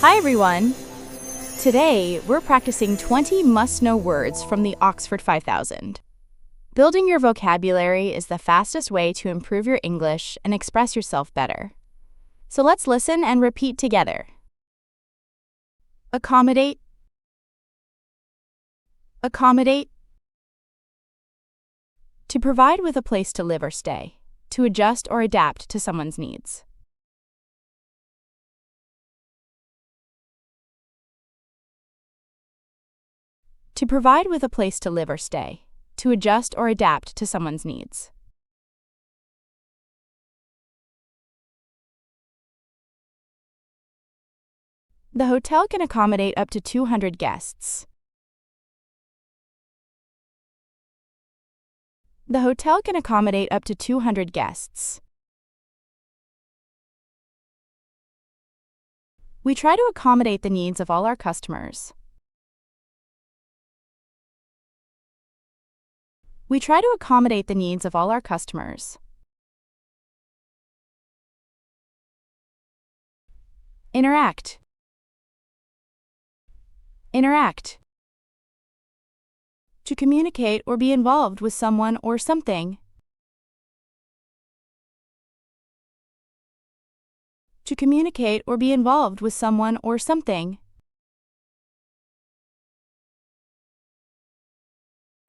Hi everyone! Today, we're practicing 20 must-know words from the Oxford 5000. Building your vocabulary is the fastest way to improve your English and express yourself better. So let's listen and repeat together. Accommodate. Accommodate. To provide with a place to live or stay. To adjust or adapt to someone's needs. To provide with a place to live or stay. To adjust or adapt to someone's needs. The hotel can accommodate up to 200 guests. The hotel can accommodate up to 200 guests. We try to accommodate the needs of all our customers. We try to accommodate the needs of all our customers. Interact. Interact. To communicate or be involved with someone or something. To communicate or be involved with someone or something.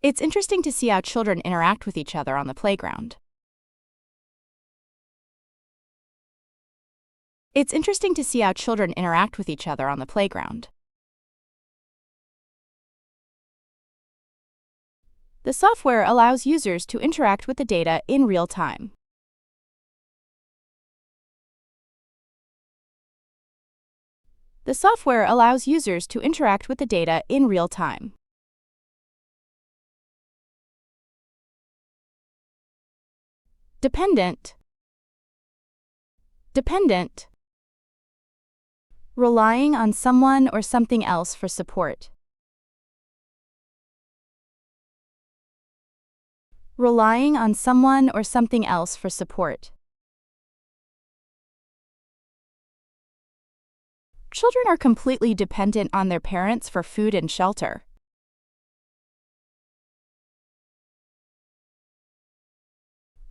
It's interesting to see how children interact with each other on the playground. It's interesting to see how children interact with each other on the playground. The software allows users to interact with the data in real time. The software allows users to interact with the data in real time. Dependent. Dependent. Relying on someone or something else for support. Relying on someone or something else for support. Children are completely dependent on their parents for food and shelter.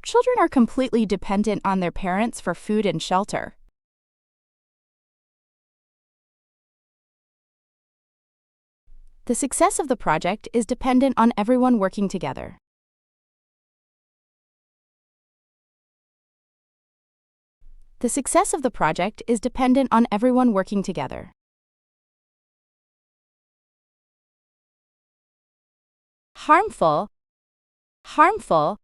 Children are completely dependent on their parents for food and shelter. The success of the project is dependent on everyone working together. The success of the project is dependent on everyone working together. Harmful. Harmful.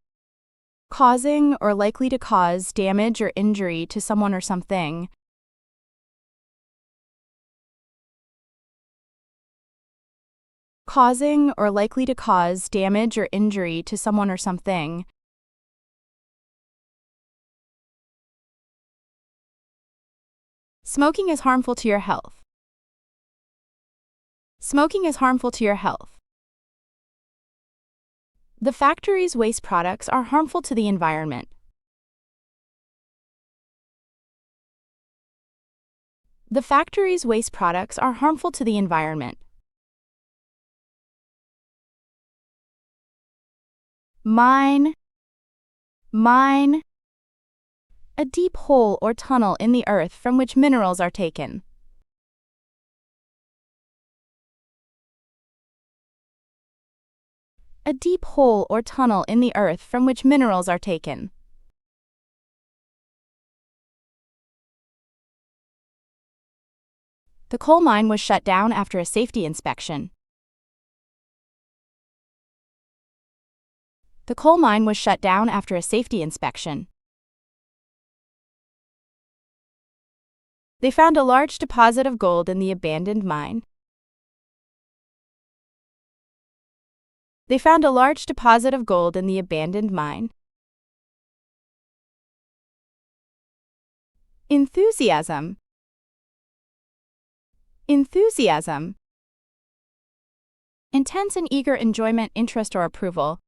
Causing or likely to cause damage or injury to someone or something. Causing or likely to cause damage or injury to someone or something. Smoking is harmful to your health. Smoking is harmful to your health. The factory's waste products are harmful to the environment. The factory's waste products are harmful to the environment. Mine. Mine. A deep hole or tunnel in the earth from which minerals are taken. A deep hole or tunnel in the earth from which minerals are taken. The coal mine was shut down after a safety inspection. The coal mine was shut down after a safety inspection. They found a large deposit of gold in the abandoned mine. They found a large deposit of gold in the abandoned mine. Enthusiasm. Enthusiasm. Intense and eager enjoyment, interest, or approval.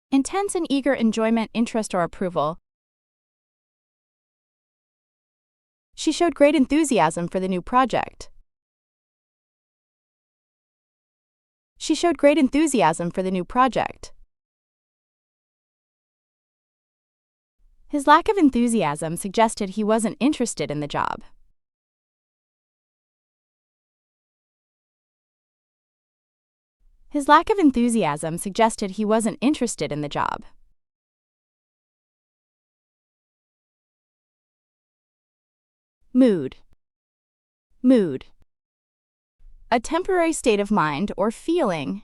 Intense and eager enjoyment, interest, or approval. She showed great enthusiasm for the new project. She showed great enthusiasm for the new project. His lack of enthusiasm suggested he wasn't interested in the job. His lack of enthusiasm suggested he wasn't interested in the job. Mood. Mood. A temporary state of mind or feeling.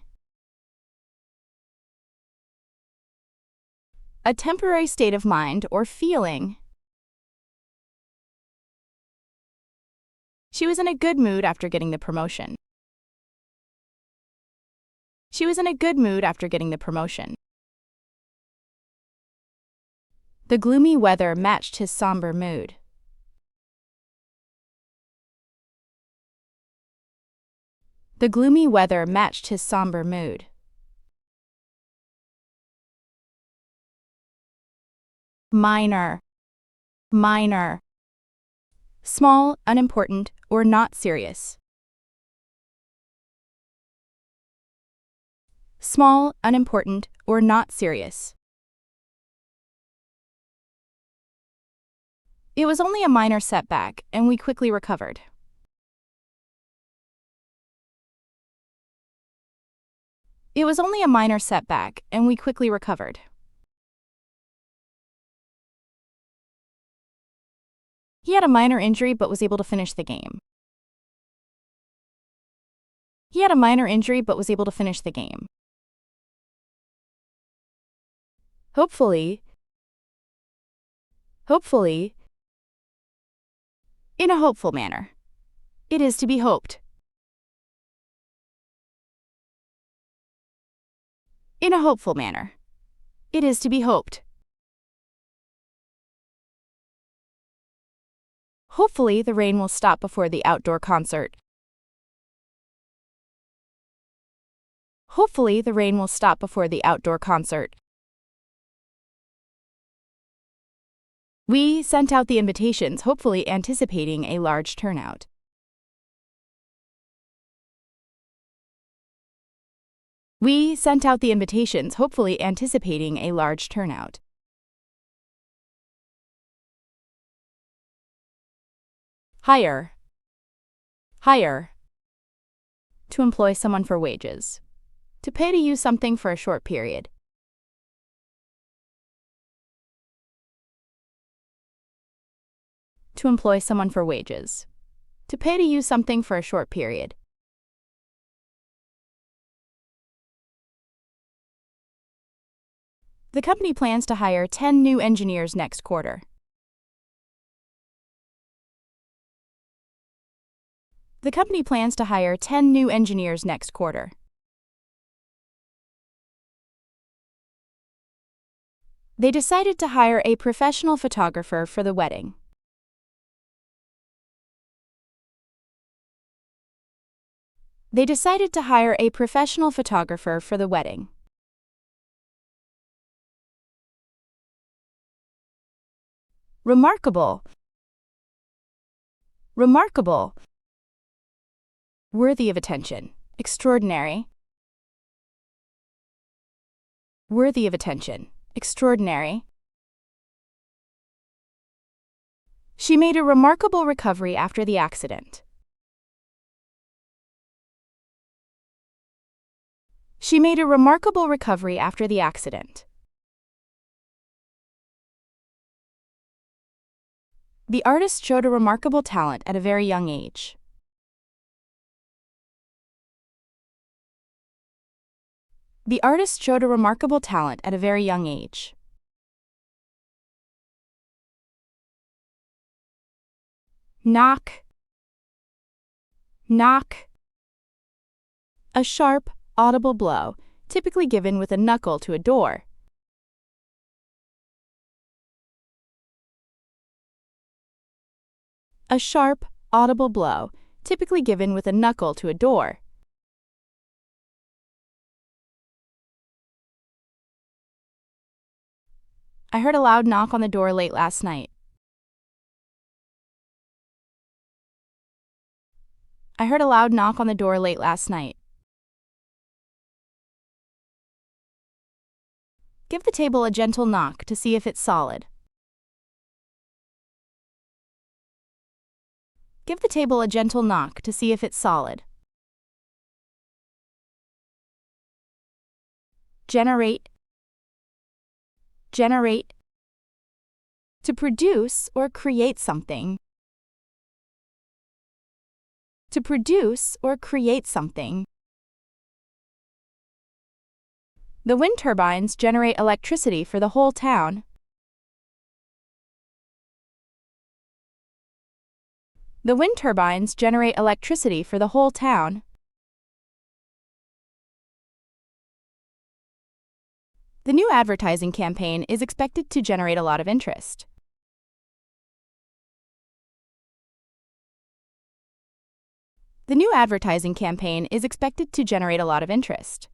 A temporary state of mind or feeling. She was in a good mood after getting the promotion. She was in a good mood after getting the promotion. The gloomy weather matched his somber mood. The gloomy weather matched his somber mood. Minor. Minor. Small, unimportant, or not serious. Small, unimportant, or not serious. It was only a minor setback, and we quickly recovered. It was only a minor setback, and we quickly recovered. He had a minor injury but was able to finish the game. He had a minor injury but was able to finish the game. Hopefully. Hopefully. In a hopeful manner. It is to be hoped. In a hopeful manner. It is to be hoped. Hopefully the rain will stop before the outdoor concert. Hopefully the rain will stop before the outdoor concert. We sent out the invitations, hopefully anticipating a large turnout. We sent out the invitations, hopefully anticipating a large turnout. Hire. Hire. To employ someone for wages. To pay to use something for a short period. To employ someone for wages. To pay to use something for a short period. The company plans to hire 10 new engineers next quarter. The company plans to hire 10 new engineers next quarter. They decided to hire a professional photographer for the wedding. They decided to hire a professional photographer for the wedding. Remarkable. Remarkable. Worthy of attention. Extraordinary. Worthy of attention. Extraordinary. She made a remarkable recovery after the accident. She made a remarkable recovery after the accident. The artist showed a remarkable talent at a very young age. The artist showed a remarkable talent at a very young age. Knock. Knock. A sharp, audible blow, typically given with a knuckle to a door. A sharp, audible blow, typically given with a knuckle to a door. I heard a loud knock on the door late last night. I heard a loud knock on the door late last night. Give the table a gentle knock to see if it's solid. Give the table a gentle knock to see if it's solid. Generate. Generate. To produce or create something. To produce or create something. The wind turbines generate electricity for the whole town. The wind turbines generate electricity for the whole town. The new advertising campaign is expected to generate a lot of interest. The new advertising campaign is expected to generate a lot of interest.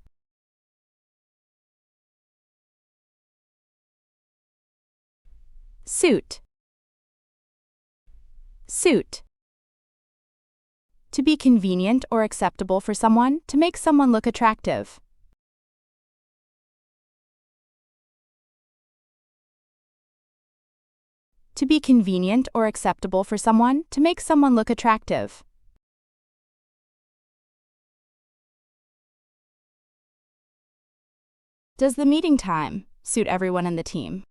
Suit. Suit. To be convenient or acceptable for someone, to make someone look attractive. To be convenient or acceptable for someone, to make someone look attractive. Does the meeting time suit everyone in the team?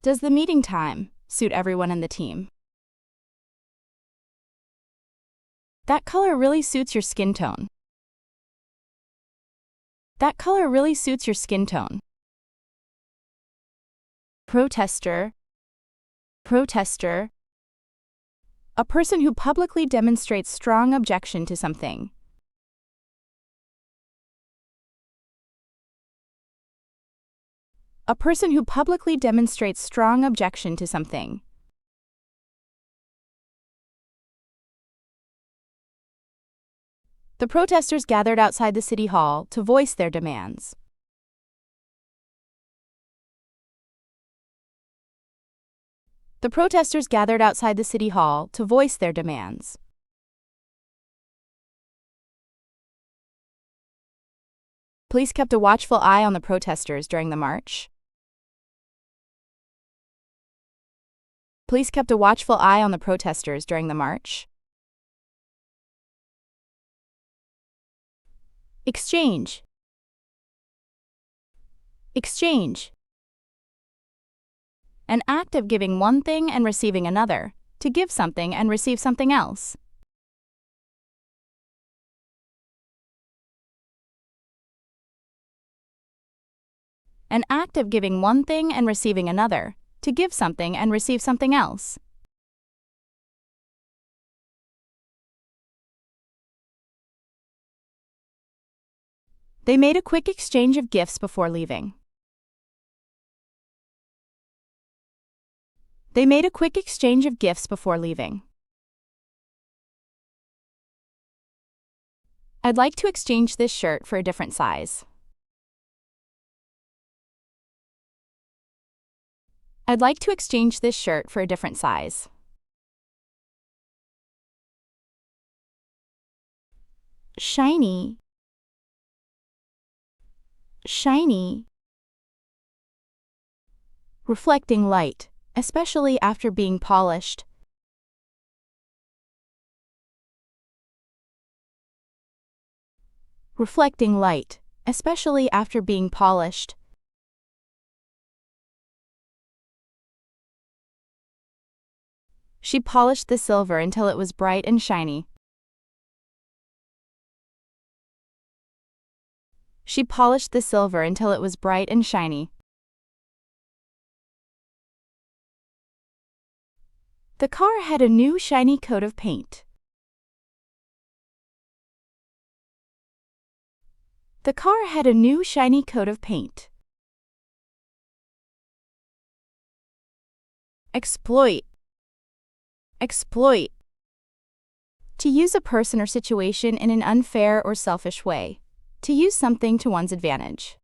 Does the meeting time suit everyone in the team? That color really suits your skin tone. That color really suits your skin tone. Protester. Protester. A person who publicly demonstrates strong objection to something. A person who publicly demonstrates strong objection to something. The protesters gathered outside the city hall to voice their demands. The protesters gathered outside the city hall to voice their demands. Police kept a watchful eye on the protesters during the march. Police kept a watchful eye on the protesters during the march. Exchange. Exchange. An act of giving one thing and receiving another, to give something and receive something else. An act of giving one thing and receiving another, to give something and receive something else. They made a quick exchange of gifts before leaving. They made a quick exchange of gifts before leaving. I'd like to exchange this shirt for a different size. I'd like to exchange this shirt for a different size. Shiny. Shiny. Reflecting light, especially after being polished. Reflecting light, especially after being polished. She polished the silver until it was bright and shiny. She polished the silver until it was bright and shiny. The car had a new shiny coat of paint. The car had a new shiny coat of paint. Exploit. Exploit. To use a person or situation in an unfair or selfish way. To use something to one's advantage.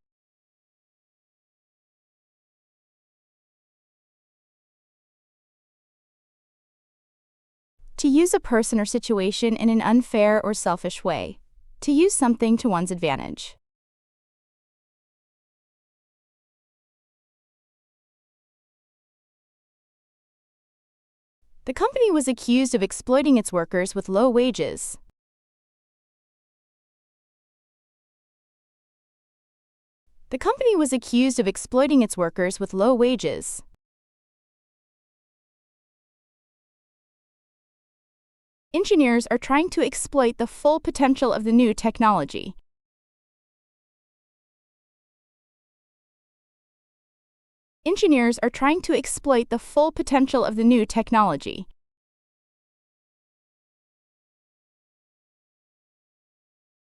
To use a person or situation in an unfair or selfish way. To use something to one's advantage. The company was accused of exploiting its workers with low wages. The company was accused of exploiting its workers with low wages. Engineers are trying to exploit the full potential of the new technology. Engineers are trying to exploit the full potential of the new technology.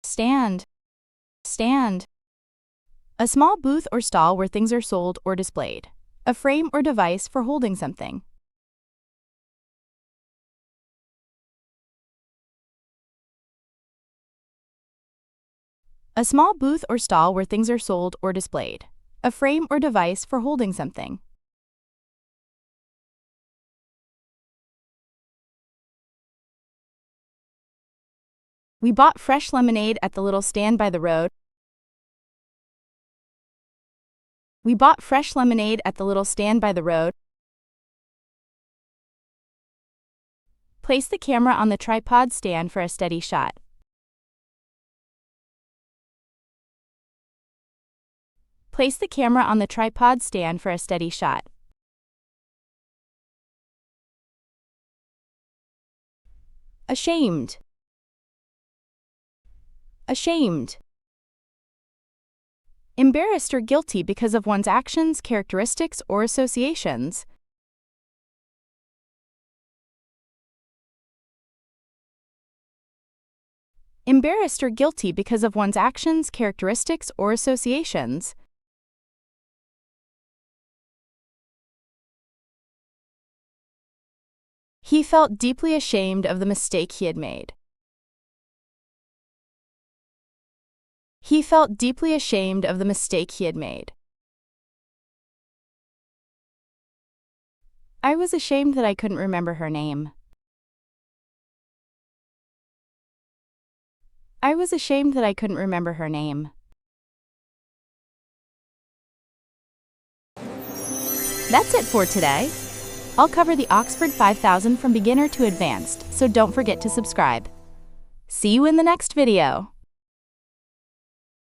Stand. Stand. A small booth or stall where things are sold or displayed. A frame or device for holding something. A small booth or stall where things are sold or displayed. A frame or device for holding something. We bought fresh lemonade at the little stand by the road. We bought fresh lemonade at the little stand by the road. Place the camera on the tripod stand for a steady shot. Place the camera on the tripod stand for a steady shot. Ashamed. Ashamed. Embarrassed or guilty because of one's actions, characteristics, or associations. Embarrassed or guilty because of one's actions, characteristics, or associations. He felt deeply ashamed of the mistake he had made. He felt deeply ashamed of the mistake he had made. I was ashamed that I couldn't remember her name. I was ashamed that I couldn't remember her name. That's it for today. I'll cover the Oxford 5000 from beginner to advanced, so don't forget to subscribe. See you in the next video.